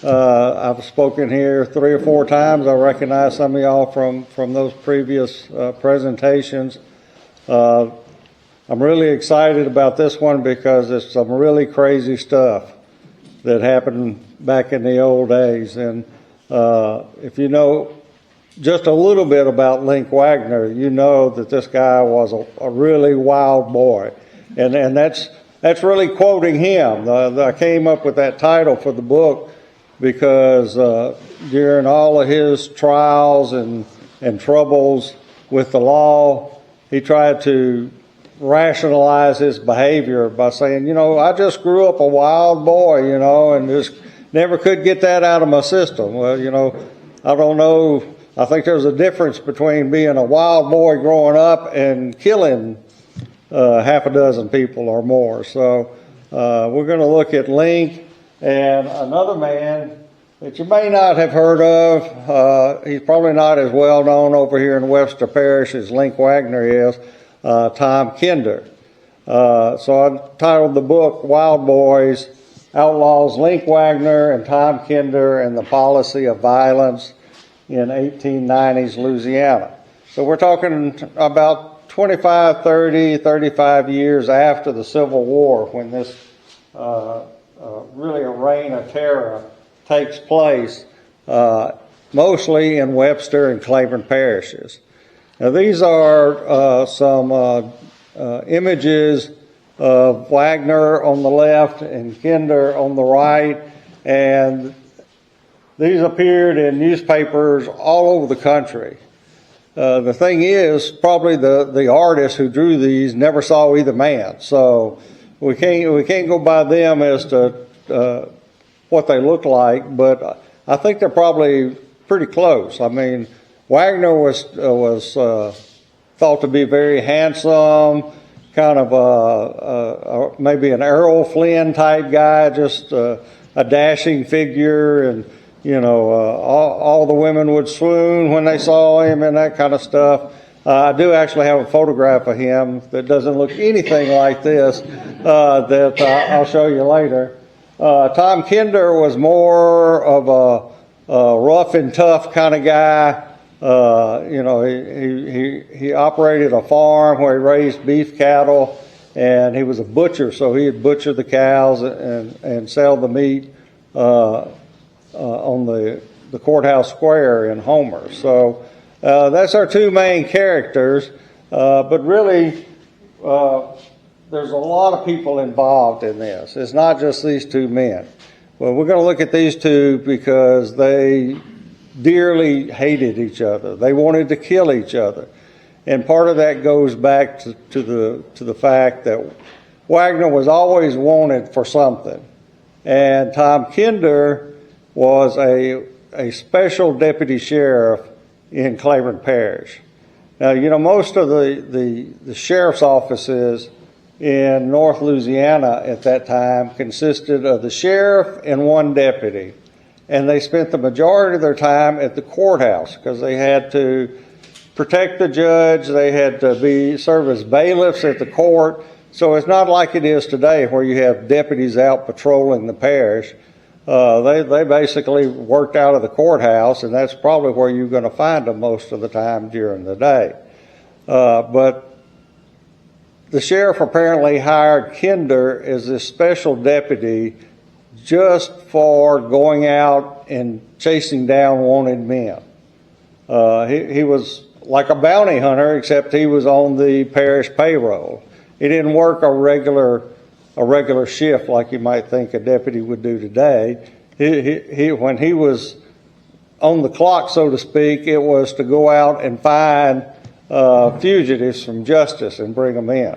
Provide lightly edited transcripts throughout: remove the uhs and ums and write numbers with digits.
I've spoken here 3 or 4 times. I recognize some of y'all from those previous presentations. I'm really excited about this one because it's some really crazy stuff that happened back in the old days. And if you know just a little bit about Linc Waggoner, you know that this guy was a really wild boy. And that's really quoting him. I came up with that title for the book because during all of his trials and troubles with the law, he tried to rationalize his behavior by saying, I just grew up a wild boy, and just never could get that out of my system. Well, I don't know. I think there's a difference between being a wild boy growing up and killing half a dozen people or more. So we're going to look at Linc and another man that you may not have heard of. He's probably not as well known over here in Webster Parish as Linc Waggoner is, Tom Kinder. So I titled the book Wild Boys, Outlaws, Linc Waggoner and Tom Kinder and the Policy of Violence in 1890s Louisiana. So we're talking about 25, 30, 35 years after the Civil War when this really a reign of terror takes place, mostly in Webster and Claiborne parishes. Now these are some images of Waggoner on the left and Kinder on the right, and these appeared in newspapers all over the country. The thing is, probably the artist who drew these never saw either man, so we can't go by them as to what they look like, but I think they're probably pretty close. I mean, Waggoner was thought to be very handsome, kind of maybe an Errol Flynn type guy, just a dashing figure, and all the women would swoon when they saw him and that kind of stuff. I do actually have a photograph of him that doesn't look anything like this that I'll show you later. Tom Kinder was more of a rough and tough kind of guy. He operated a farm where he raised beef cattle, and he was a butcher, so he'd butcher the cows and sell the meat on the courthouse square in Homer. So that's our 2 main characters, but really there's a lot of people involved in this. It's not just these 2 men. Well, we're going to look at these 2 because they dearly hated each other. They wanted to kill each other. And part of that goes back to the fact that Waggoner was always wanted for something. And Tom Kinder was a special deputy sheriff in Claiborne Parish. Now, most of the sheriff's offices in North Louisiana at that time consisted of the sheriff and 1 deputy. And they spent the majority of their time at the courthouse because they had to protect the judge. They had to serve as bailiffs at the court. So it's not like it is today where you have deputies out patrolling the parish. They basically worked out of the courthouse, and that's probably where you're going to find them most of the time during the day. But the sheriff apparently hired Kinder as this special deputy just for going out and chasing down wanted men. He was like a bounty hunter, except he was on the parish payroll. He didn't work a regular shift like you might think a deputy would do today. When he was on the clock, so to speak, it was to go out and find fugitives from justice and bring them in.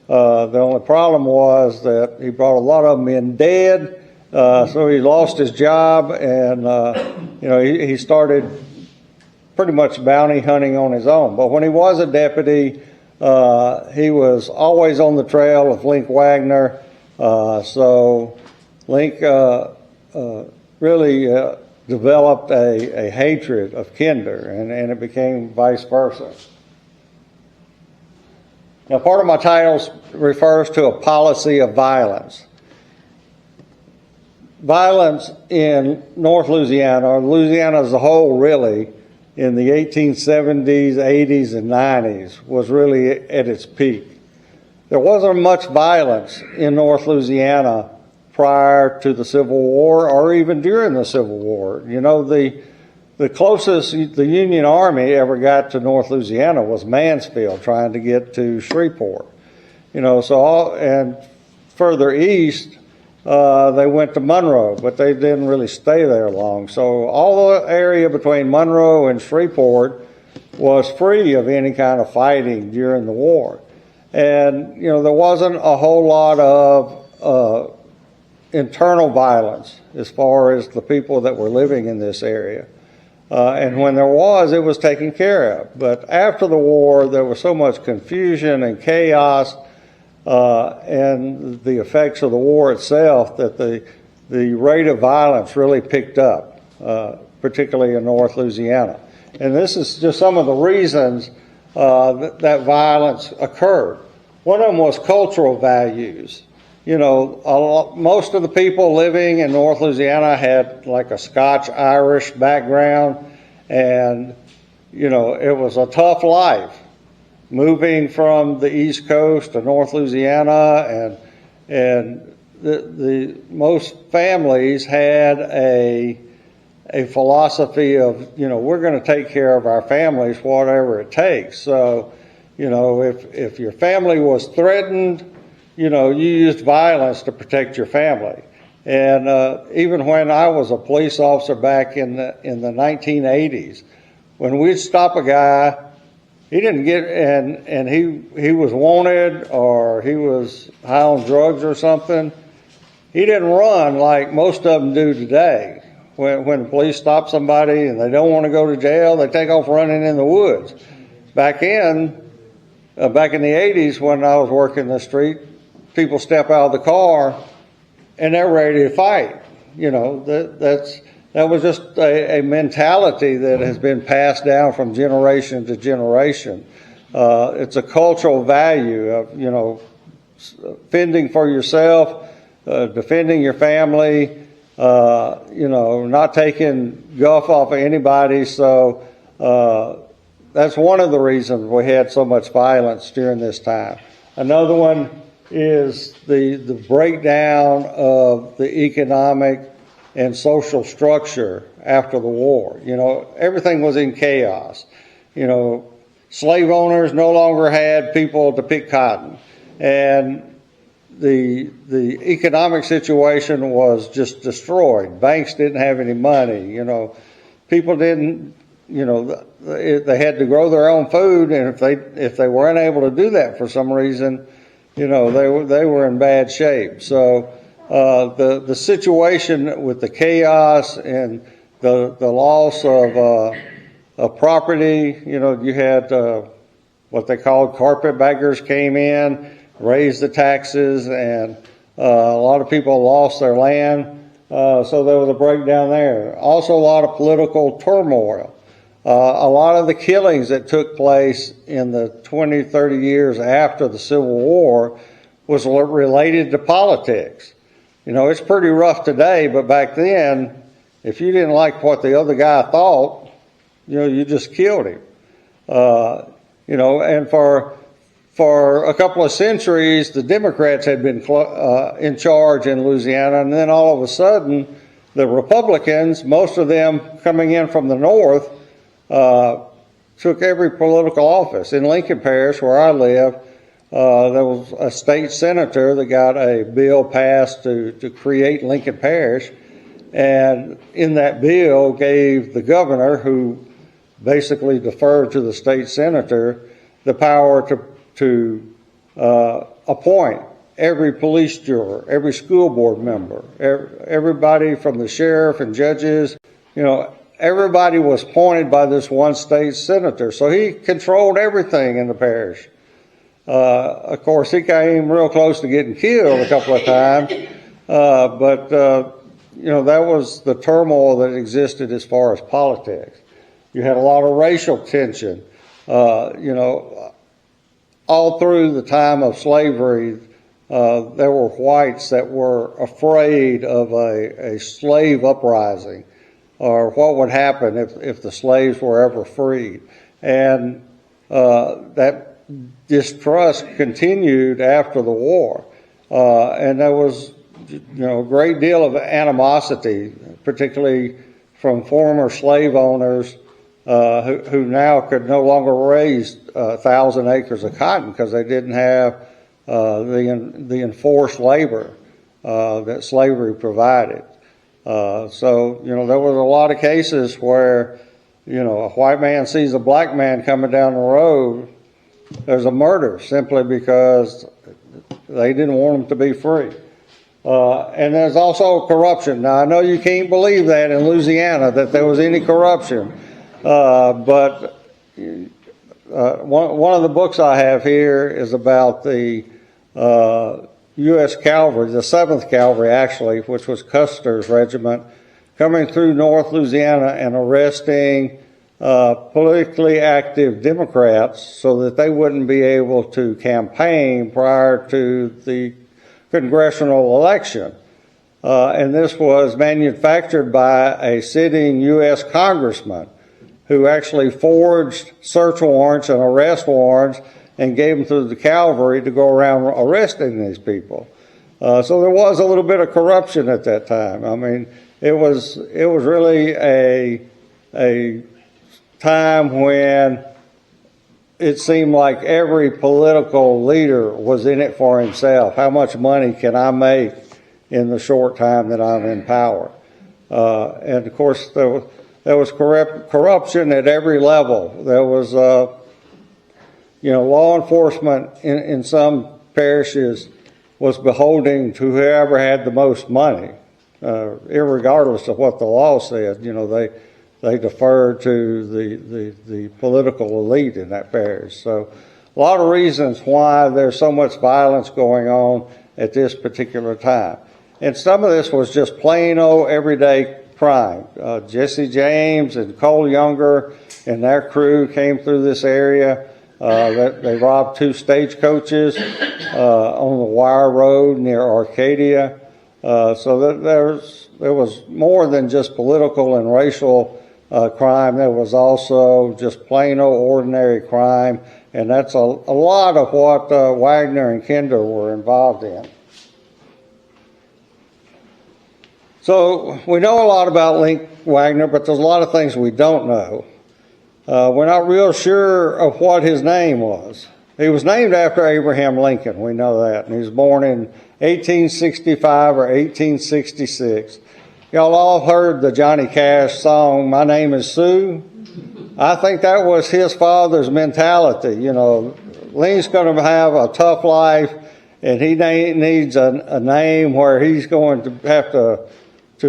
The only problem was that he brought a lot of them in dead, so he lost his job, and he started pretty much bounty hunting on his own. But when he was a deputy, he was always on the trail of Linc Waggoner. So Linc really developed a hatred of Kinder, and it became vice versa. Now, part of my title refers to a policy of violence. violence in North Louisiana, or Louisiana as a whole really, in the 1870s, 80s, and 90s was really at its peak. There wasn't much violence in North Louisiana prior to the Civil War or even during the Civil War. You know, the closest the Union Army ever got to North Louisiana was Mansfield, trying to get to Shreveport. You know, and further east, they went to Monroe, but they didn't really stay there long. So all the area between Monroe and Shreveport was free of any kind of fighting during the war. And, you know, there wasn't a whole lot of internal violence as far as the people that were living in this area. And when there was, it was taken care of. But after the war, there was so much confusion and chaos and the effects of the war itself that the rate of violence really picked up, particularly in North Louisiana. And this is just some of the reasons that violence occurred. One of them was cultural values. You know, most of the people living in North Louisiana had like a Scotch-Irish background, and, you know, it was a tough life moving from the East Coast to North Louisiana, and the most families had a philosophy of, you know, we're going to take care of our families whatever it takes. So, you know, if your family was threatened, you know, you used violence to protect your family. And even when I was a police officer back in the 1980s, when we'd stop a guy, he didn't get, and he was wanted or he was high on drugs or something, he didn't run like most of them do today. When the police stop somebody and they don't want to go to jail, they take off running in the woods. Back in the 80s, when I was working the street, people step out of the car and they're ready to fight. You know, that was just a mentality that has been passed down from generation to generation. It's a cultural value of, you know, fending for yourself, defending your family, you know, not taking guff off of anybody. So that's one of the reasons we had so much violence during this time. Another one is the breakdown of the economic and social structure after the war. You know, everything was in chaos. You know, slave owners no longer had people to pick cotton, and the economic situation was just destroyed. Banks didn't have any money. You know, people didn't. You know, they had to grow their own food, and if they were unable to do that for some reason, you know, they were in bad shape. So the situation with the chaos and the loss of property, you know, you had what they called carpetbaggers came in, raised the taxes, and a lot of people lost their land. So there was a breakdown there. Also a lot of political turmoil. A lot of the killings that took place in the 20, 30 years after the Civil War was related to politics. You know, it's pretty rough today, but back then, if you didn't like what the other guy thought, you know, you just killed him. You know, and for a couple of centuries, the Democrats had been in charge in Louisiana, and then all of a sudden, the Republicans, most of them coming in from the north, took every political office. In Lincoln Parish, where I live, there was a state senator that got a bill passed to create Lincoln Parish, and in that bill gave the governor, who basically deferred to the state senator, the power to appoint every police juror, every school board member, everybody from the sheriff and judges. You know, everybody was appointed by this one state senator, so he controlled everything in the parish. Of course, he came real close to getting killed a couple of times, but you know, that was the turmoil that existed as far as politics. You had a lot of racial tension. You know, all through the time of slavery, there were whites that were afraid of a slave uprising, or what would happen if the slaves were ever freed. And that distrust continued after the war. And there was, a great deal of animosity, particularly from former slave owners who now could no longer raise 1,000 acres of cotton because they didn't have the enforced labor that slavery provided. So there was a lot of cases where, a white man sees a black man coming down the road, there's a murder simply because they didn't want him to be free. And there's also corruption. Now, I know you can't believe that in Louisiana, that there was any corruption. But one of the books I have here is about the U.S. Cavalry, the 7th Cavalry actually, which was Custer's regiment, coming through North Louisiana and arresting politically active Democrats so that they wouldn't be able to campaign prior to the congressional election. And this was manufactured by a sitting U.S. congressman who actually forged search warrants and arrest warrants and gave them to the cavalry to go around arresting these people. So there was a little bit of corruption at that time. I mean, it was really a time when it seemed like every political leader was in it for himself. How much money can I make in the short time that I'm in power? And of course, there was corruption at every level. There was, law enforcement in some parishes was beholden to whoever had the most money, irregardless of what the law said. They deferred to the political elite in that parish. So a lot of reasons why there's so much violence going on at this particular time. And some of this was just plain old everyday crime. Jesse James and Cole Younger and their crew came through this area. They robbed 2 stagecoaches on the Wire Road near Arcadia. So there was more than just political and racial crime. There was also just plain old ordinary crime, and that's a lot of what Waggoner and Kinder were involved in. So we know a lot about Linc Waggoner, but there's a lot of things we don't know. We're not real sure of what his name was. He was named after Abraham Lincoln, we know that, and he was born in 1865 or 1866. Y'all all heard the Johnny Cash song, My Name is Sue. I think that was his father's mentality. Linc's going to have a tough life, and he needs a name where he's going to have to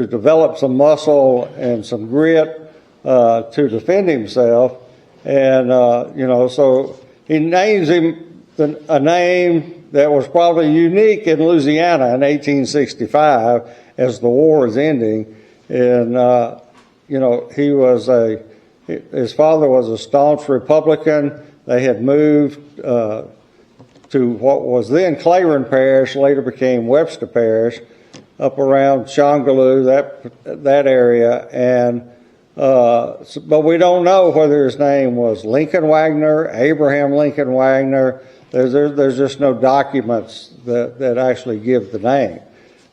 develop some muscle and some grit to defend himself. And, so he names him a name that was probably unique in Louisiana in 1865 as the war is ending. And, his father was a staunch Republican. They had moved to what was then Claiborne Parish, later became Webster Parish, up around Shongaloo, that area. And but we don't know whether his name was Lincoln Waggoner, Abraham Lincoln Waggoner. There's just no documents that actually give the name.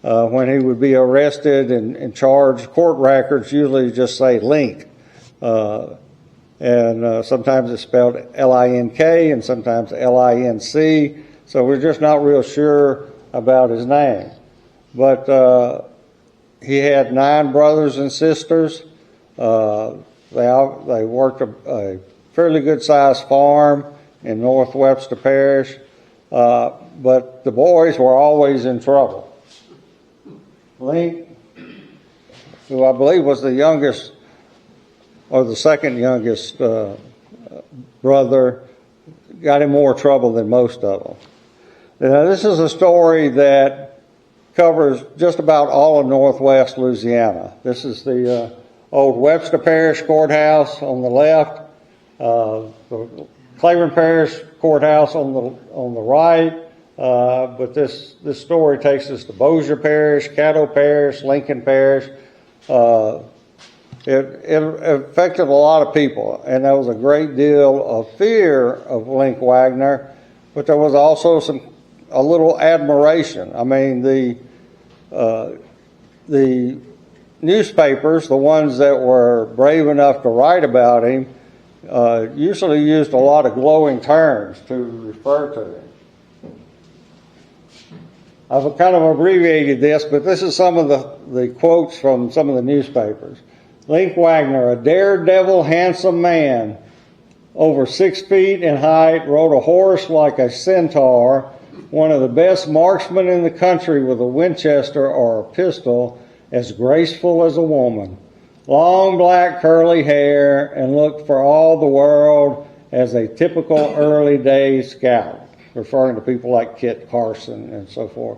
When he would be arrested and charged, court records usually just say Linc. And sometimes it's spelled L-I-N-K and sometimes L-I-N-C. So we're just not real sure about his name. But he had 9 brothers and sisters. They worked a fairly good-sized farm in North Webster Parish. But the boys were always in trouble. Linc, who I believe was the youngest or the second youngest brother, got in more trouble than most of them. Now, this is a story that covers just about all of northwest Louisiana. This is the old Webster Parish courthouse on the left, the Claiborne Parish courthouse on the right, But this story takes us to Bossier Parish, Caddo Parish, Lincoln Parish. It affected a lot of people, and there was a great deal of fear of Linc Waggoner, but there was also a little admiration. I mean, the newspapers, the ones that were brave enough to write about him, usually used a lot of glowing terms to refer to him. I've kind of abbreviated this, but this is some of the quotes from some of the newspapers. Linc Waggoner, a daredevil, handsome man, over 6 feet in height, rode a horse like a centaur, one of the best marksmen in the country with a Winchester or a pistol, as graceful as a woman. Long black curly hair, and looked for all the world as a typical early day scout, referring to people like Kit Carson and so forth.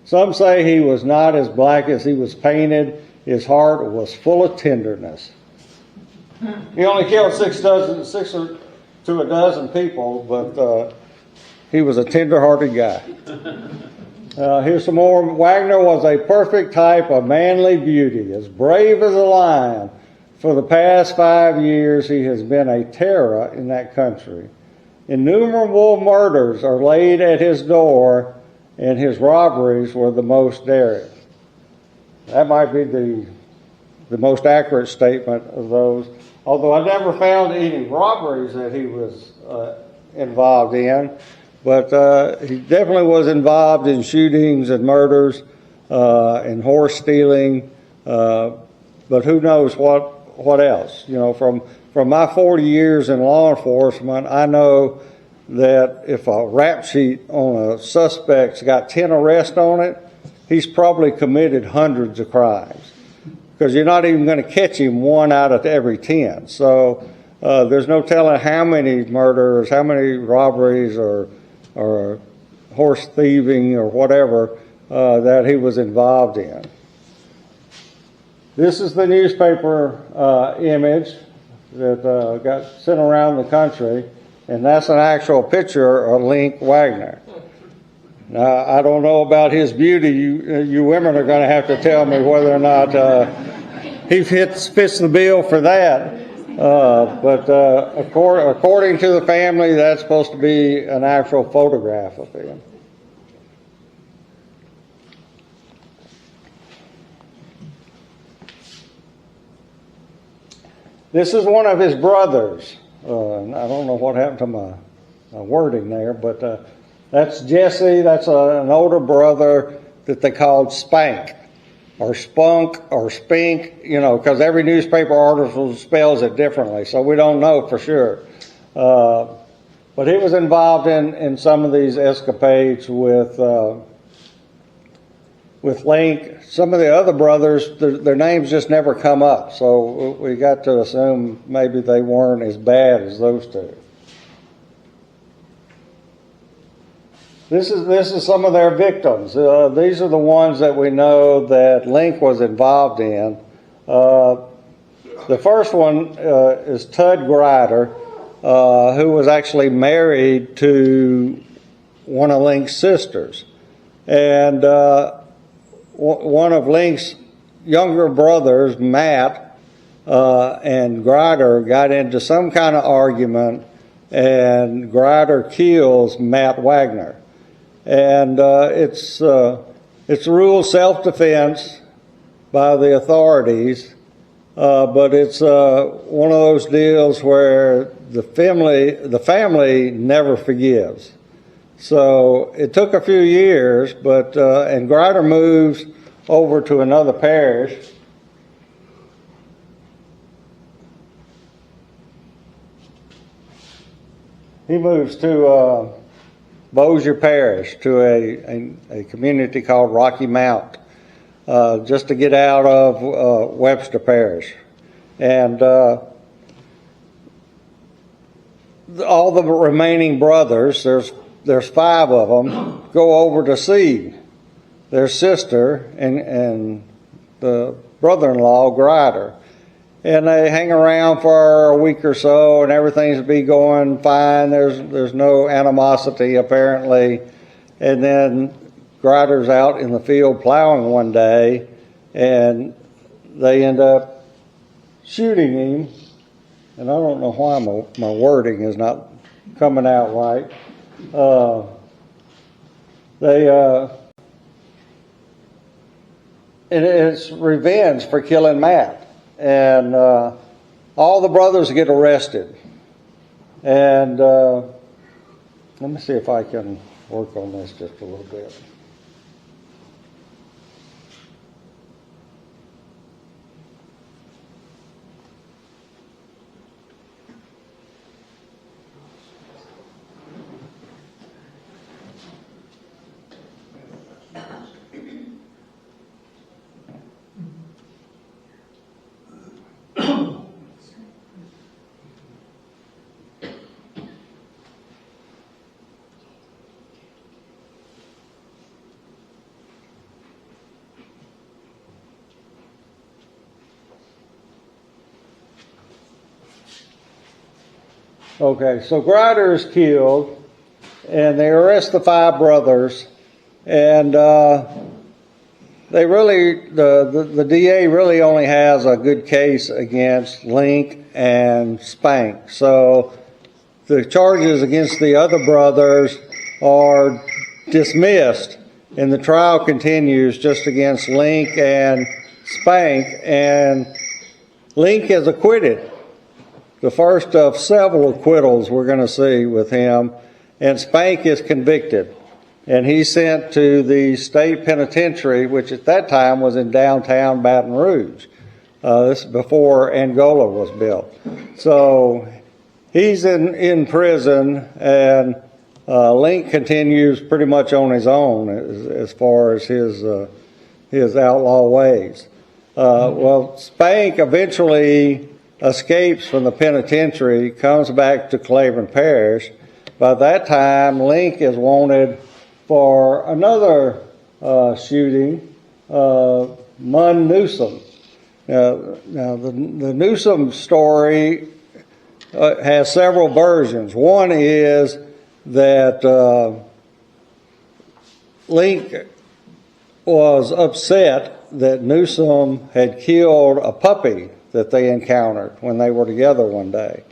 Some say he was not as black as he was painted. His heart was full of tenderness. He only killed 6 to a dozen people, but he was a tender-hearted guy. Here's some more. Waggoner was a perfect type of manly beauty, as brave as a lion. For the past 5 years, he has been a terror in that country. Innumerable murders are laid at his door, and his robberies were the most daring. That might be the most accurate statement of those. Although I never found any robberies that he was involved in, but he definitely was involved in shootings and murders and horse stealing. But who knows what else? You know, from my 40 years in law enforcement, I know that if a rap sheet on a suspect's got 10 arrests on it, he's probably committed hundreds of crimes, because you're not even going to catch him 1 out of every 10. So there's no telling how many murders, how many robberies or horse thieving or whatever that he was involved in. This is the newspaper image that got sent around the country, and that's an actual picture of Linc Waggoner. Now, I don't know about his beauty. You women are going to have to tell me whether or not he fits the bill for that. But according to the family, that's supposed to be an actual photograph of him. This is one of his brothers. I don't know what happened to my wording there, but that's Jesse. That's an older brother that they called Spank, or Spunk, or Spink, you know, because every newspaper article spells it differently, so we don't know for sure. But he was involved in some of these escapades with Linc. Some of the other brothers, their names just never come up, so we got to assume maybe they weren't as bad as those two. This is some of their victims. These are the ones that we know that Linc was involved in. The first one is Tud Grider, who was actually married to one of Linc's sisters. And one of Linc's younger brothers, Matt, and Grider got into some kind of argument, and Grider kills Matt Waggoner. And it's ruled self-defense by the authorities, but it's one of those deals where the family never forgives. So it took a few years, but and Grider moves over to another parish. He moves to Bossier Parish, to a community called Rocky Mount, just to get out of Webster Parish. And all the remaining brothers, there's 5 of them, go over to see their sister and the brother-in-law, Grider. And they hang around for a week or so, and everything's be going fine. There's no animosity, apparently. and then Grider's out in the field plowing one day, and they end up shooting him. And I don't know why my wording is not coming out right. And it's revenge for killing Matt. And all the brothers get arrested. And let me see if I can work on this just a little bit. Okay, so Grider is killed, and they arrest the 5 brothers, and they really, the DA really only has a good case against Linc and Spank. So the charges against the other brothers are dismissed, and the trial continues just against Linc and Spank, and Linc is acquitted. The first of several acquittals we're going to see with him, and Spank is convicted, and he's sent to the state penitentiary, which at that time was in downtown Baton Rouge. This is before Angola was built. So he's in prison, and Linc continues pretty much on his own as far as his outlaw ways. Well, Spank eventually escapes from the penitentiary, comes back to Claiborne Parish. By that time, Linc is wanted for another shooting, Munn Newsom. Now the Newsom story has several versions. One is that Linc was upset that Newsom had killed a puppy that they encountered when they were together one day.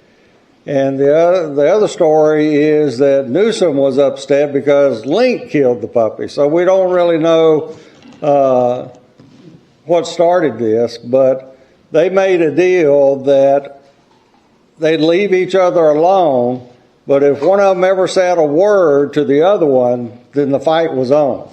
And the other story is that Newsom was upset because Linc killed the puppy. So we don't really know what started this, but they made a deal that they'd leave each other alone, but if one of them ever said a word to the other one, then the fight was on.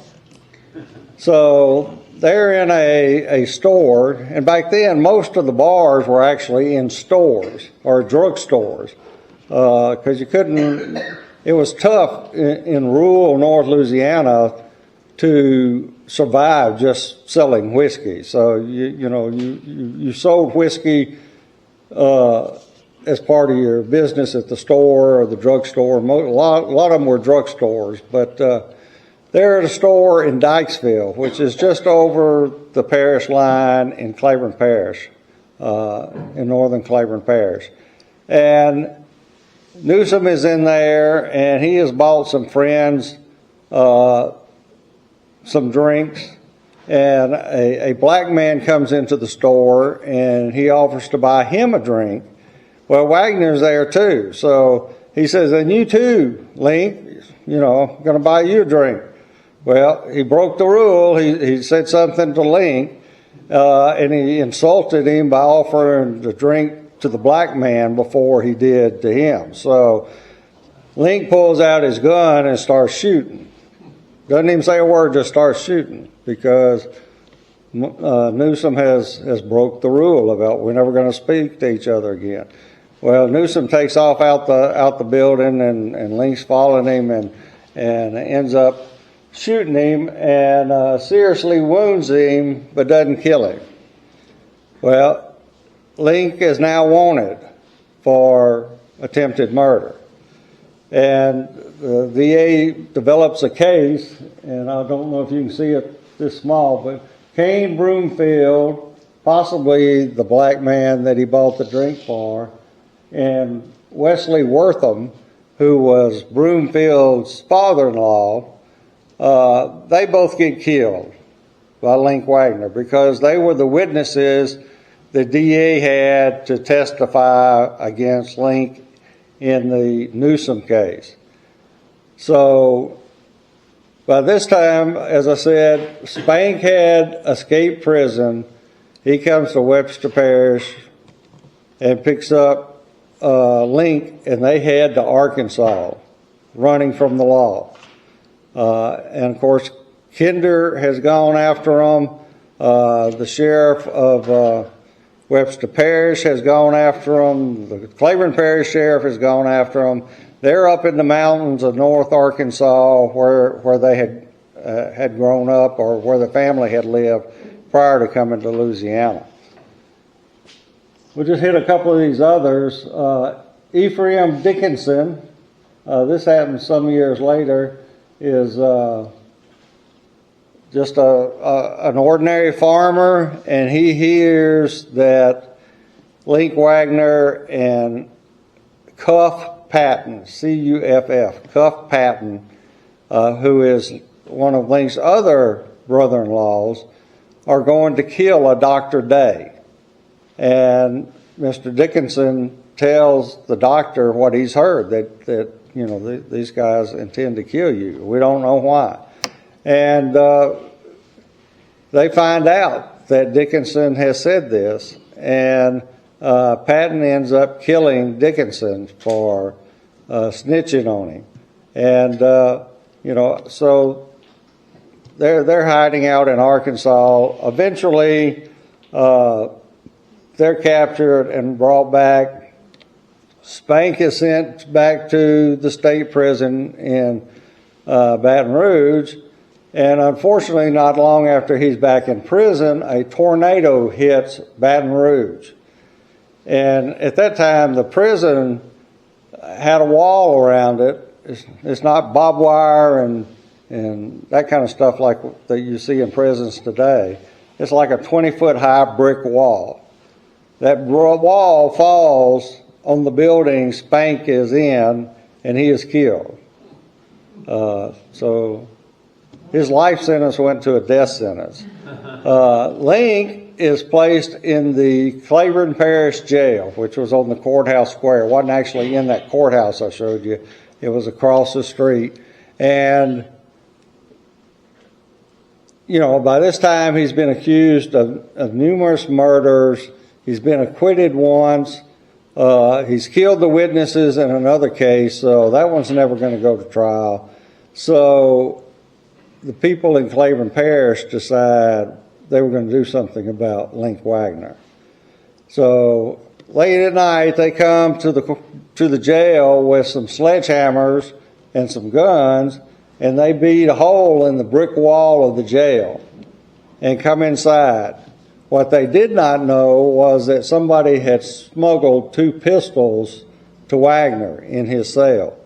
So they're in a store, and back then most of the bars were actually in stores or drugstores, because you couldn't. It was tough in rural North Louisiana to survive just selling whiskey. So you sold whiskey as part of your business at the store or the drugstore. A lot of them were drugstores, but they're at a store in Dykesville, which is just over the parish line in Claiborne Parish, in northern Claiborne Parish. And Newsom is in there, and he has bought some friends some drinks, and a black man comes into the store, and he offers to buy him a drink. Well, Waggoner's there too, so he says, and you too, Linc, I'm going to buy you a drink. Well, he broke the rule. He said something to Linc, and he insulted him by offering the drink to the black man before he did to him. So Linc pulls out his gun and starts shooting. Doesn't even say a word, just starts shooting, because Newsom has broke the rule about we're never going to speak to each other again. Well, Newsom takes off out the building, and Linc's following him and ends up shooting him and seriously wounds him, but doesn't kill him. Well, Linc is now wanted for attempted murder. And the VA develops a case, and I don't know if you can see it this small, but Cain Broomfield, possibly the black man that he bought the drink for, and Wesley Wortham, who was Broomfield's father-in-law, they both get killed by Linc Waggoner because they were the witnesses the DA had to testify against Linc in the Newsom case. So by this time, as I said, Spank had escaped prison. He comes to Webster Parish and picks up Linc, and they head to Arkansas, running from the law. And of course, Kinder has gone after them. The sheriff of Webster Parish has gone after them. The Claiborne Parish sheriff has gone after them. They're up in the mountains of North Arkansas where they had grown up, or where the family had lived prior to coming to Louisiana. We'll just hit a couple of these others. Ephraim Dickinson, this happened some years later, is just an ordinary farmer, and he hears that Linc Waggoner and Cuff Patton, C-U-F-F, Cuff Patton, who is one of Linc's other brother-in-laws, are going to kill a Dr. Day. And Mr. Dickinson tells the doctor what he's heard, that you know, these guys intend to kill you. We don't know why. And they find out that Dickinson has said this, and Patton ends up killing Dickinson for snitching on him. And you know, so they're hiding out in Arkansas. Eventually, they're captured and brought back. Spank is sent back to the state prison in Baton Rouge. And unfortunately, not long after he's back in prison, a tornado hits Baton Rouge. And at that time, the prison had a wall around it. It's not barbed wire and that kind of stuff like that you see in prisons today. It's like a 20-foot high brick wall. That wall falls on the building Spank is in, and he is killed. So his life sentence went to a death sentence. Linc is placed in the Claiborne Parish jail, which was on the courthouse square. It wasn't actually in that courthouse I showed you. It was across the street. And, you know, by this time he's been accused of numerous murders. He's been acquitted once. He's killed the witnesses in another case, so that one's never going to go to trial. So the people in Claiborne Parish decide they were going to do something about Linc Waggoner. So late at night, they come to the jail with some sledgehammers and some guns, and they beat a hole in the brick wall of the jail and come inside. What they did not know was that somebody had smuggled 2 pistols to Waggoner in his cell.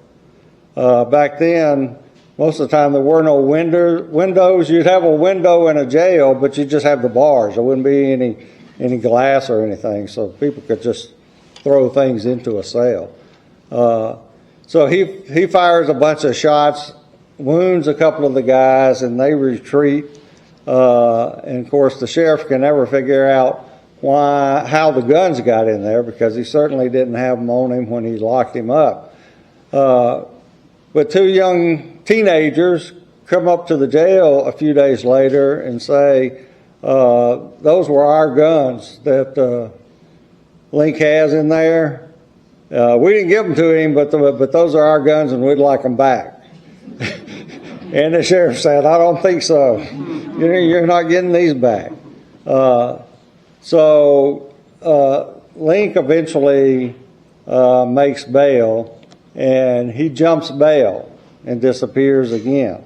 Back then, most of the time there were no windows. You'd have a window in a jail, but you'd just have the bars. There wouldn't be any glass or anything, so people could just throw things into a cell. So he fires a bunch of shots, wounds a couple of the guys, and they retreat. And of course, the sheriff can never figure out how the guns got in there, because he certainly didn't have them on him when he locked him up. But 2 young teenagers come up to the jail a few days later and say, those were our guns that Linc has in there. We didn't give them to him, but those are our guns and we'd like them back. And the sheriff said, I don't think so. You're not getting these back. So Linc eventually makes bail, and he jumps bail and disappears again.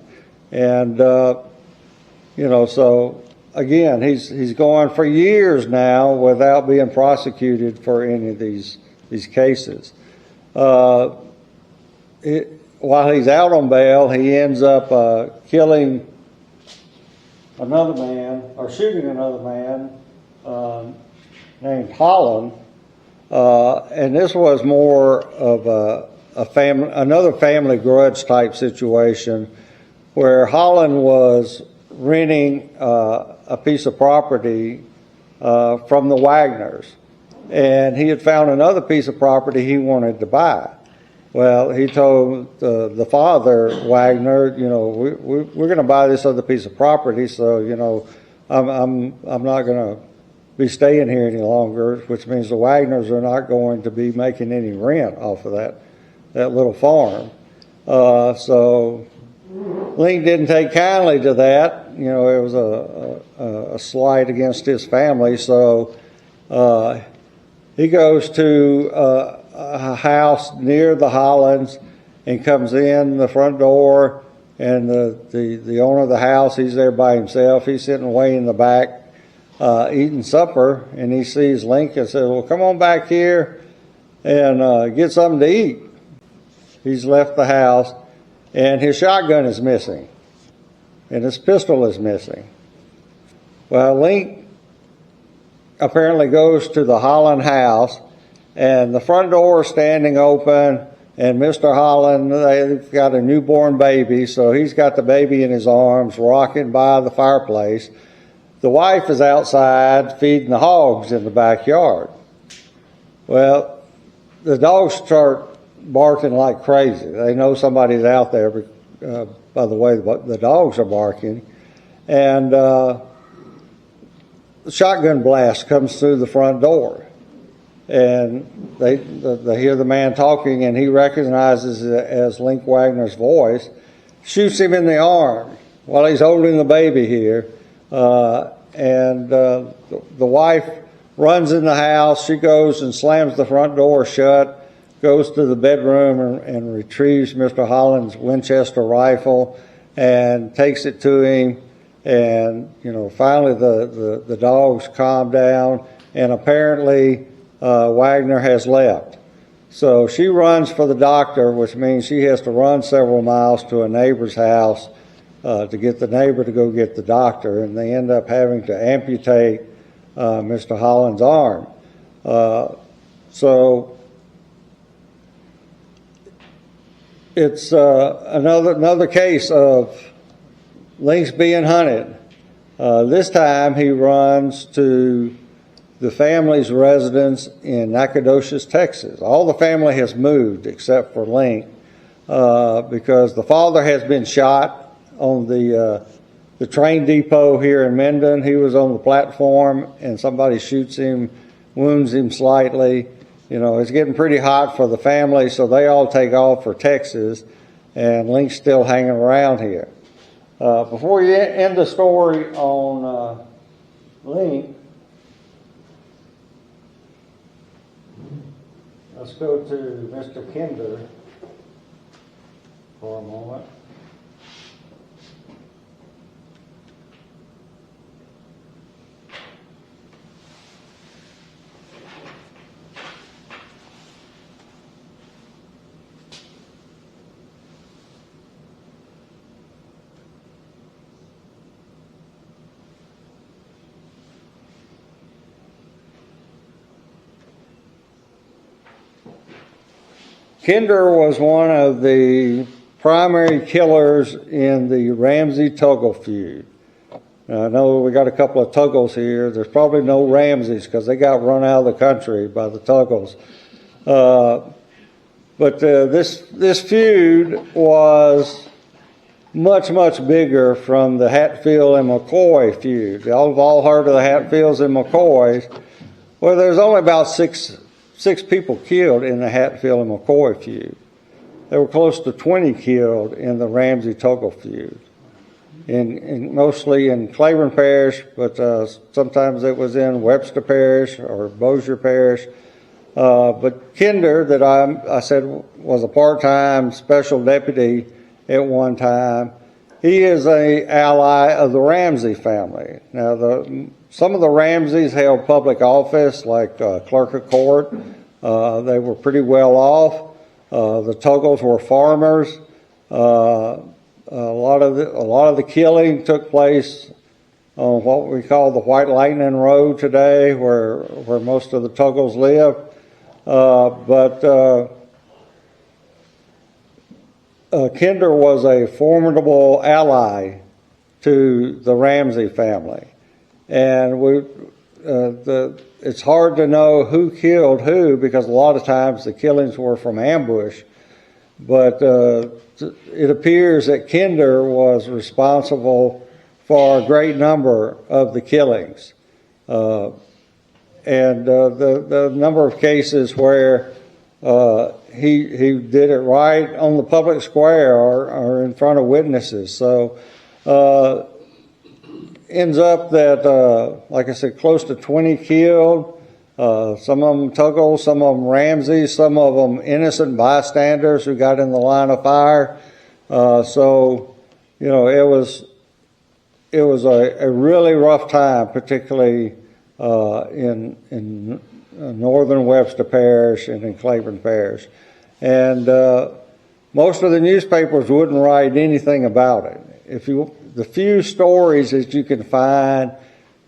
And, you know, so again, he's going for years now without being prosecuted for any of these cases. While he's out on bail, he ends up killing another man, or shooting another man named Holland. And this was more of another family grudge type situation, where Holland was renting a piece of property from the Waggoners. And he had found another piece of property he wanted to buy. Well, he told the father, Waggoner, we're going to buy this other piece of property, so, I'm not going to be staying here any longer, which means the Waggoners are not going to be making any rent off of that little farm. So Linc didn't take kindly to that. It was a slight against his family, so he goes to a house near the Hollands and comes in the front door, and the owner of the house, he's there by himself. He's sitting way in the back eating supper, and he sees Linc and says, well, come on back here and get something to eat. He's left the house, and his shotgun is missing, and his pistol is missing. Well, Linc apparently goes to the Holland house, and the front door is standing open, and Mr. Holland, they've got a newborn baby, so he's got the baby in his arms, rocking by the fireplace. The wife is outside feeding the hogs in the backyard. Well, the dogs start barking like crazy. They know somebody's out there by the way the dogs are barking. And the shotgun blast comes through the front door. And they hear the man talking, and he recognizes it as Linc Waggoner's voice, shoots him in the arm while he's holding the baby here. And the wife runs in the house. She goes and slams the front door shut, goes to the bedroom and retrieves Mr. Holland's Winchester rifle and takes it to him. And, finally the dogs calm down, and apparently Waggoner has left. So she runs for the doctor, which means she has to run several miles to a neighbor's house to get the neighbor to go get the doctor, and they end up having to amputate Mr. Holland's arm. So it's another case of Linc's being hunted. This time he runs to the family's residence in Nacogdoches, Texas. All the family has moved except for Linc because the father has been shot on the train depot here in Minden. He was on the platform and somebody shoots him, wounds him slightly. It's getting pretty hot for the family, so they all take off for Texas, and Linc's still hanging around here. Before you end the story on Linc, let's go to Mr. Kinder for a moment. Kinder was one of the primary killers in the Ramsey-Tuggle feud. Now, I know we got a couple of Tuggles here. There's probably no Ramseys because they got run out of the country by the Tuggles. But this feud was much, much bigger from the Hatfield and McCoy feud. Y'all have all heard of the Hatfields and McCoys. Well, there's only about six people killed in the Hatfield and McCoy feud. There were close to 20 killed in the Ramsey-Tuggle feud, mostly in Claiborne Parish, but sometimes it was in Webster Parish or Bossier Parish. But Kinder, that I said was a part-time special deputy at one time, he is an ally of the Ramsey family. Now, some of the Ramseys held public office, like clerk of court. They were pretty well off. The Tuggles were farmers. A lot of the killing took place on what we call the White Lightning Road today, where most of the Tuggles live. But Kinder was a formidable ally to the Ramsey family. And it's hard to know who killed who because a lot of times the killings were from ambush. But it appears that Kinder was responsible for a great number of the killings. And the number of cases where he did it right on the public square or in front of witnesses. So ends up that, like I said, close to 20 killed. Some of them Tuggle, some of them Ramsey, some of them innocent bystanders who got in the line of fire. So, you know, it was a really rough time, particularly in northern Webster Parish and in Claiborne Parish. And most of the newspapers wouldn't write anything about it. The few stories that you can find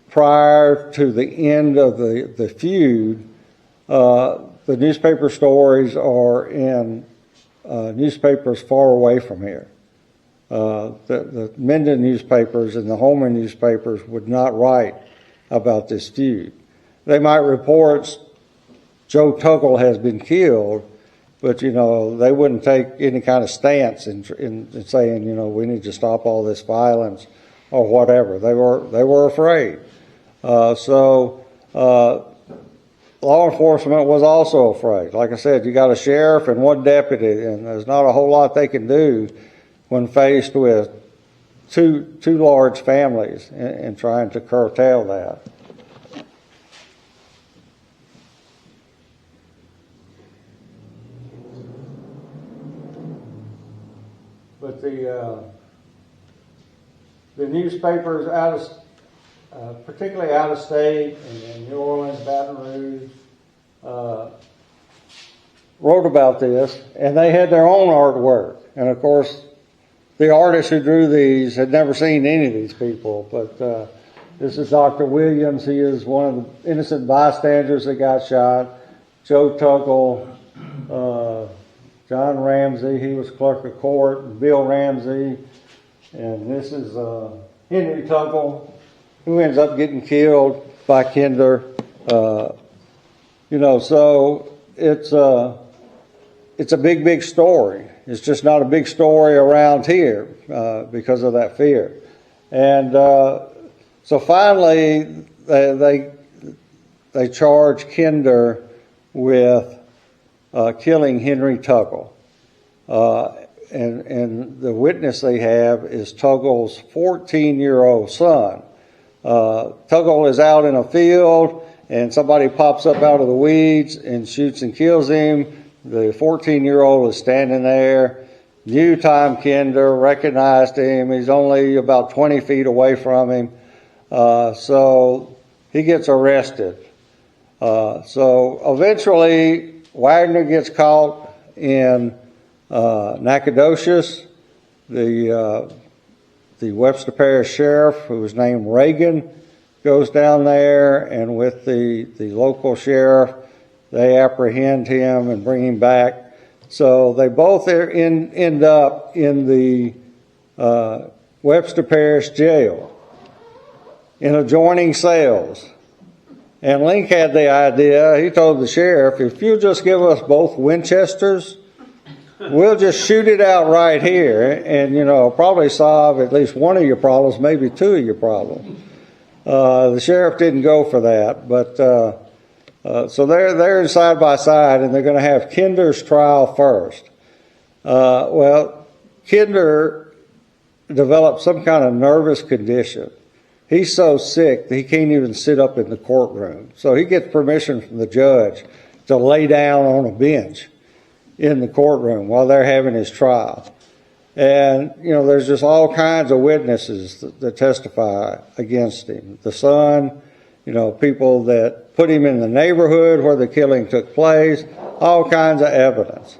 prior to the end of the feud, the newspaper stories are in newspapers far away from here. The Minden newspapers and the Homer newspapers would not write about this feud. They might report Joe Tuggle has been killed, but, you know, they wouldn't take any kind of stance in saying, you know, we need to stop all this violence or whatever. They were afraid. So law enforcement was also afraid. Like I said, you got a sheriff and one deputy, and there's not a whole lot they can do when faced with two large families and trying to curtail that. But the newspapers particularly out of state and New Orleans, Baton Rouge, wrote about this, and they had their own artwork. And of course, the artist who drew these had never seen any of these people. But this is Dr. Williams. He is one of the innocent bystanders that got shot. Joe Tuggle, John Ramsey, he was clerk of court, Bill Ramsey, and this is Henry Tuggle, who ends up getting killed by Kinder. You know, so it's a big, big story. It's just not a big story around here because of that fear. And so finally, they charge Kinder with killing Henry Tuggle. And the witness they have is Tuggle's 14-year-old son. Tuggle is out in a field and somebody pops up out of the weeds and shoots and kills him. The 14-year-old is standing there, knew Tom Kinder, recognized him. He's only about 20 feet away from him. So he gets arrested. So eventually Waggoner gets caught in Nacogdoches. The Webster Parish sheriff, who was named Reagan, goes down there, and with the local sheriff, they apprehend him and bring him back. So they both end up in the Webster Parish jail in adjoining cells. And Linc had the idea. He told the sheriff, if you'll just give us both Winchesters, we'll just shoot it out right here and, you know, probably solve at least one of your problems, maybe two of your problems. The sheriff didn't go for that, but so they're side by side, and they're going to have Kinder's trial first. Well, Kinder developed some kind of nervous condition. He's so sick that he can't even sit up in the courtroom. So he gets permission from the judge to lay down on a bench in the courtroom while they're having his trial. And, you know, there's just all kinds of witnesses that testify against him. The son, you know, people that put him in the neighborhood where the killing took place, all kinds of evidence.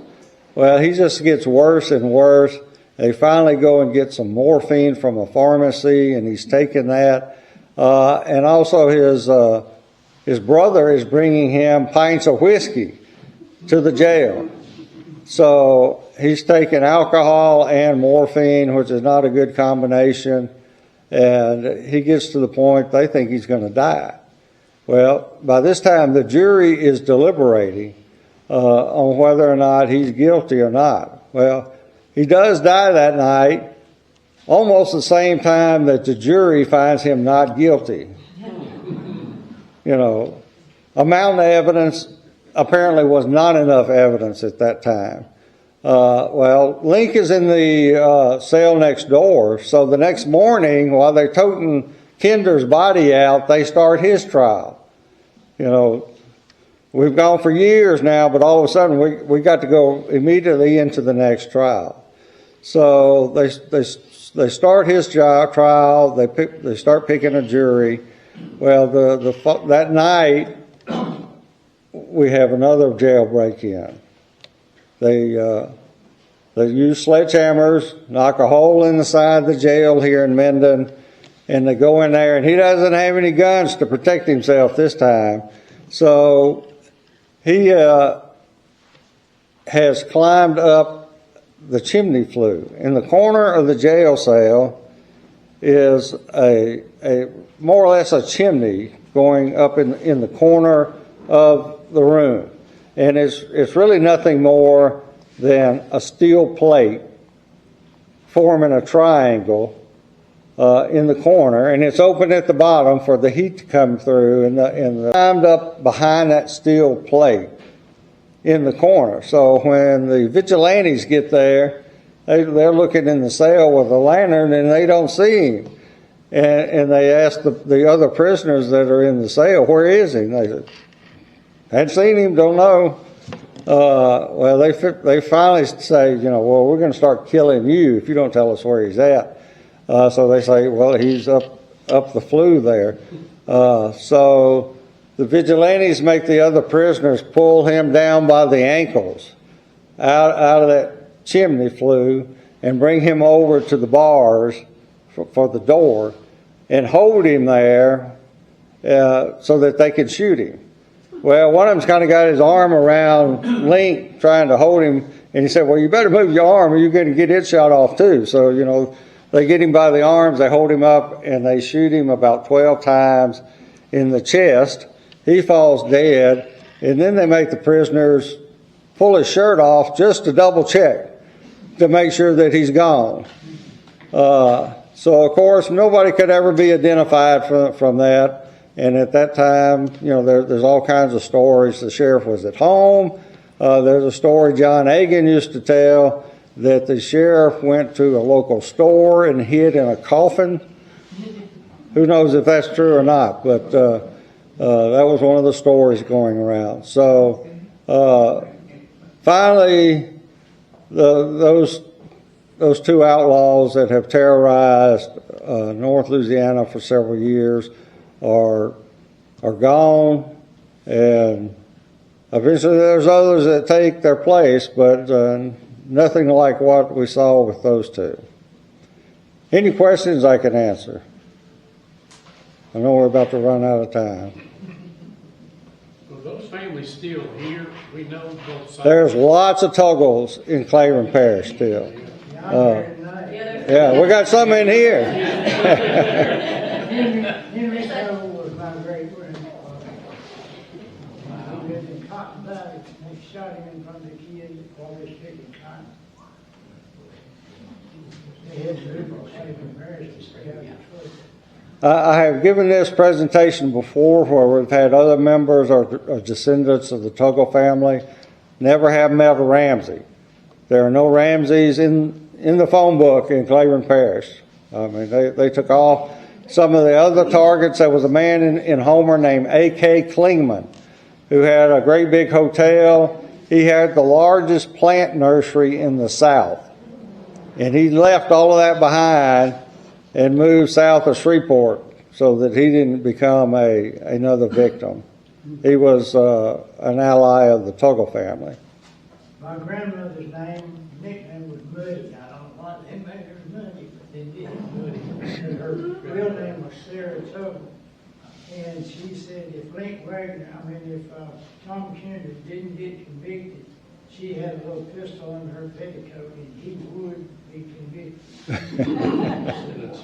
Well, he just gets worse and worse. They finally go and get some morphine from a pharmacy, and he's taking that. And also his brother is bringing him pints of whiskey to the jail. So he's taking alcohol and morphine, which is not a good combination, and he gets to the point they think he's going to die. Well, by this time, the jury is deliberating on whether or not he's guilty or not. Well, he does die that night, almost the same time that the jury finds him not guilty. You know, amount of evidence apparently was not enough evidence at that time. Well, Linc is in the cell next door, so the next morning, while they're toting Kinder's body out, they start his trial. You know, we've gone for years now, but all of a sudden we got to go immediately into the next trial. So they start his trial. They start picking a jury. Well, that night we have another jail break-in. They use sledgehammers, knock a hole in the side of the jail here in Minden, and they go in there, and he doesn't have any guns to protect himself this time. So he has climbed up the chimney flue. In the corner of the jail cell is a more or less a chimney going up in the corner of the room. And it's really nothing more than a steel plate forming a triangle in the corner, and it's open at the bottom for the heat to come through, and climbed up behind that steel plate in the corner. So when the vigilantes get there, they're looking in the cell with a lantern and they don't see him. And they ask the other prisoners that are in the cell, where is he? And they said, hadn't seen him, don't know. Well, they finally say, well, we're going to start killing you if you don't tell us where he's at. So they say, well, he's up the flue there. So the vigilantes make the other prisoners pull him down by the ankles out of that chimney flue and bring him over to the bars for the door and hold him there so that they could shoot him. Well, one of them's kind of got his arm around Linc trying to hold him, and he said, well, you better move your arm or you're going to get it shot off too. So, they get him by the arms, they hold him up, and they shoot him about 12 times in the chest. He falls dead, and then they make the prisoners pull his shirt off just to double check to make sure that he's gone. So, of course, nobody could ever be identified from that. And at that time, there's all kinds of stories. The sheriff was at home. There's a story John Agin used to tell that the sheriff went to a local store and hid in a coffin. Who knows if that's true or not, but that was one of the stories going around. So finally, those two outlaws that have terrorized North Louisiana for several years are gone, and eventually there's others that take their place, but nothing like what we saw with those two. Any questions I can answer? I know we're about to run out of time. Well, those families still here. We know both sides. There's lots of Tuggles in Claiborne Parish still. Yeah, we got some in here. Henry Tuggle was my great grandfather. He lived in Cotton Valley. They shot him in front of the kids while they was picking cotton. They had the liberal Claiborne Parish to stay out of trouble. I have given this presentation before where we've had other members or descendants of the Tuggle family. Never have met a Ramsey. There are no Ramseys in the phone book in Claiborne Parish. I mean, they took off some of the other targets. There was a man in Homer named A.K. Klingman who had a great big hotel. He had the largest plant nursery in the South. And he left all of that behind and moved south of Shreveport so that he didn't become another victim. He was an ally of the Tuggle family. My grandmother's nickname was Muddy. I don't know why they made her Muddy, but they did Muddy. Her real name was Sarah Tuggle. And she said if Linc Waggoner, if Tom Kinder didn't get convicted, she had a little pistol in her petticoat, and he would be convicted.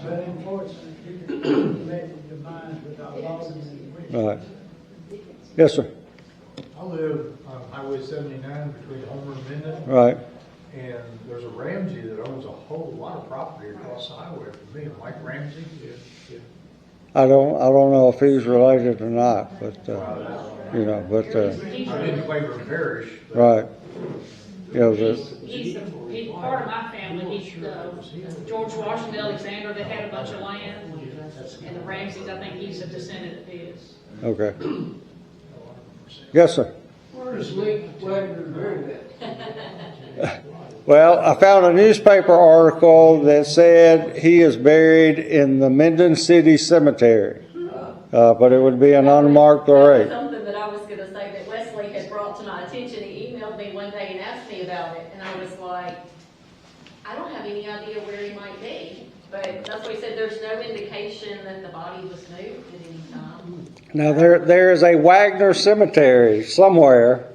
But unfortunately, he met the demise with Outlaws and Witches. Right. Yes, sir. I live on Highway 79 between Homer and Minden, Right. and there's a Ramsey that owns a whole lot of property across the highway from me, Mike Ramsey. I don't know if he's related or not, but, you know, but, I'm in Claiborne Parish. but right. You know, He's part of my family. He's George Washington Alexander that had a bunch of land. And the Ramseys, I think he's a descendant of his. okay. Yes, sir. Where is Linc Waggoner buried at? Well, I found a newspaper article that said he is buried in the Minden City Cemetery, but it would be an unmarked grave. Something that I was going to say that Wesley had brought to my attention. He emailed me one day and asked me about it, and I was like, I don't have any idea where he might be. But that's what he said. There's no indication that the body was moved at any time. Now there is a Waggoner cemetery somewhere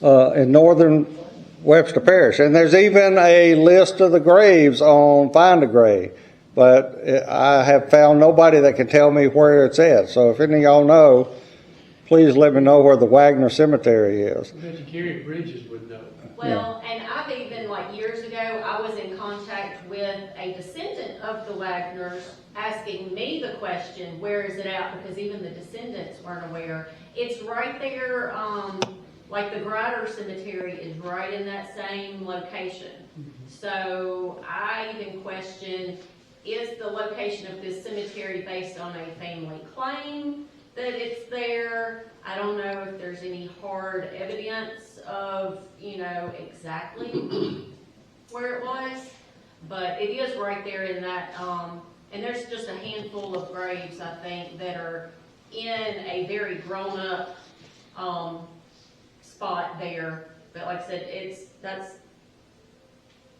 in northern Webster Parish, and there's even a list of the graves on Find a Grave, but I have found nobody that can tell me where it's at. So if any of y'all know, please let me know where the Waggoner cemetery is. I bet you Gary Bridges would know. Well, and I've even, like years ago, I was in contact with a descendant of the Waggoners asking me the question, where is it at? Because even the descendants weren't aware. It's right there, like the Grider Cemetery is right in that same location. So I even question, is the location of this cemetery based on a family claim that it's there? I don't know if there's any hard evidence of, you know, exactly where it was, but it is right there in that, and there's just a handful of graves, I think, that are in a very grown-up spot there. But like I said, that's,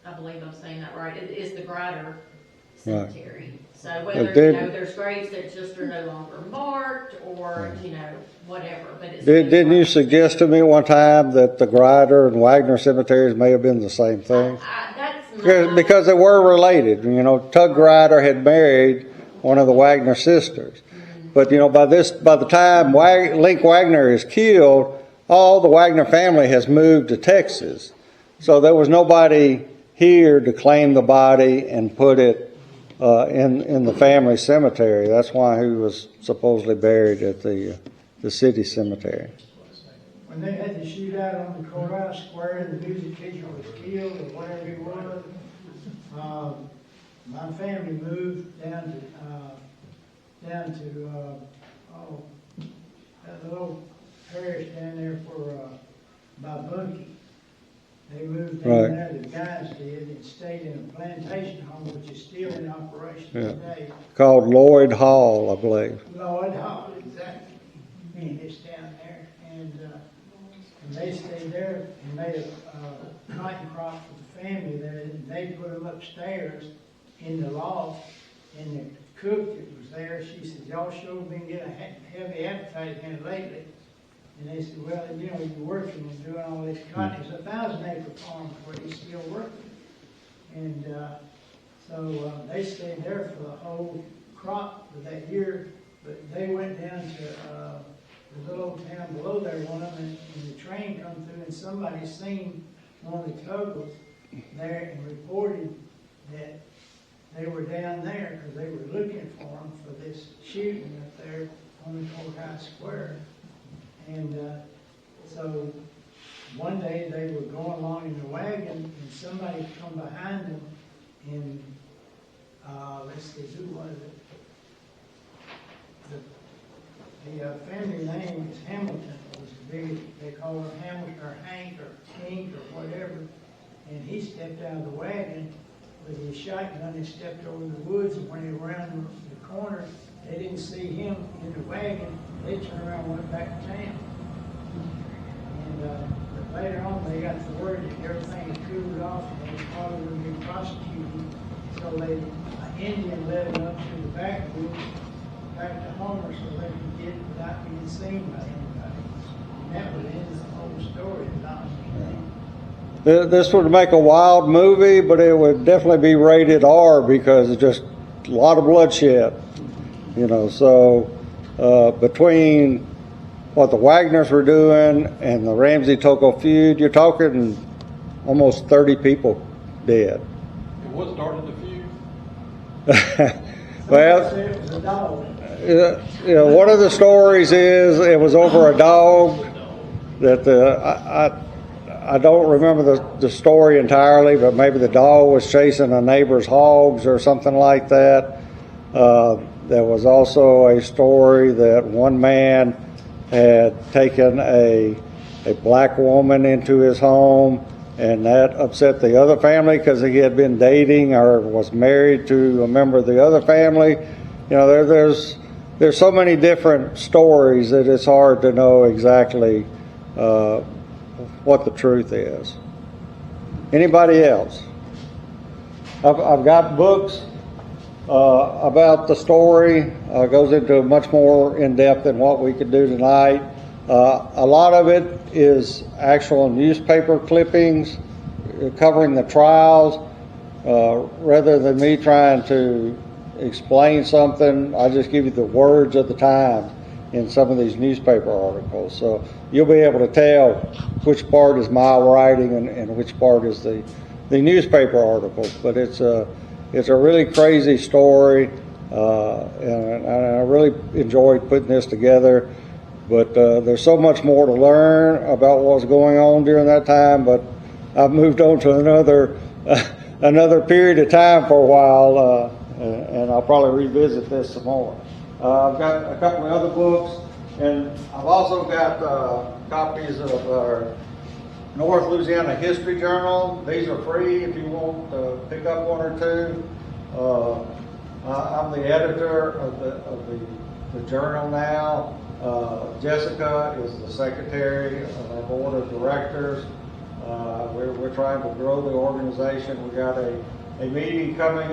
I believe I'm saying that right, it is the Grider Cemetery. So whether, you know, there's graves that just are no longer marked or, you know, whatever. But it's Didn't you suggest to me one time that the Grider and Waggoner cemeteries may have been the same thing? That's not, Because they were related. You know, Tug Grider had married one of the Waggoner sisters. But, you know, by the time Linc Waggoner is killed, all the Waggoner family has moved to Texas. So there was nobody here to claim the body and put it in the family cemetery. That's why he was supposedly buried at the city cemetery. When they had the shootout on the courthouse square and the music teacher was killed or whatever he was, my family moved down to that little parish down there by Bunkie. They moved down there, the guys did, and stayed in a plantation home, which is still in operation today. Called Lloyd Hall, I believe. Lloyd Hall, exactly. And it's down there, and they stayed there and made a cotton crop for the family there, and they put them upstairs in the loft, and the cook that was there, she said, y'all sure been getting a heavy appetite here lately. And they said, well, you know, you're working and doing all this cotton. It's a 1,000-acre farm where he's still working. And so they stayed there for the whole crop for that year. But they went down to the little town below there, one of them, and the train come through, and somebody seen one of the Tugles there and reported that they were down there because they were looking for them for this shooting up there on the courthouse square. And so one day they were going along in the wagon, and somebody come behind them, and let's see, who was it? The family name is Hamilton. Was the big, they call her Hamilton or Hank or Kink or whatever. And he stepped out of the wagon with his shotgun and stepped over the woods. And when he rounded the corner, they didn't see him in the wagon. They turned around and went back to town. And but later on, they got the word that everything had cooled off and they probably would be prosecuted. So an Indian led them up to the backwoods, back to Homer, so they could get it without being seen by anybody. that would end the whole story, not This would make a wild movie, but it would definitely be rated R because it's just a lot of bloodshed. So between what the Waggoners were doing and the Ramsey-Tocco feud, you're talking almost 30 people dead. And what started the feud? Well, it was a dog. one of the stories is it was over a dog that I don't remember the story entirely, but maybe the dog was chasing a neighbor's hogs or something like that. There was also a story that one man had taken a black woman into his home, and that upset the other family because he had been dating or was married to a member of the other family. There's so many different stories that it's hard to know exactly what the truth is. Anybody else? I've got books about the story. Goes into much more in depth than what we could do tonight. A lot of it is actual newspaper clippings covering the trials. Rather than me trying to explain something, I just give you the words of the time in some of these newspaper articles. So you'll be able to tell which part is my writing and which part is the newspaper articles. But it's a really crazy story, and I really enjoyed putting this together. But there's so much more to learn about what was going on during that time. But I've moved on to another period of time for a while, and I'll probably revisit this some more. I've got a couple of other books, and I've also got copies of our North Louisiana History Journal. These are free if you want to pick up one or two. I'm the editor of the journal now. Jessica is the secretary of our board of directors. We're trying to grow the organization. We got a meeting coming up.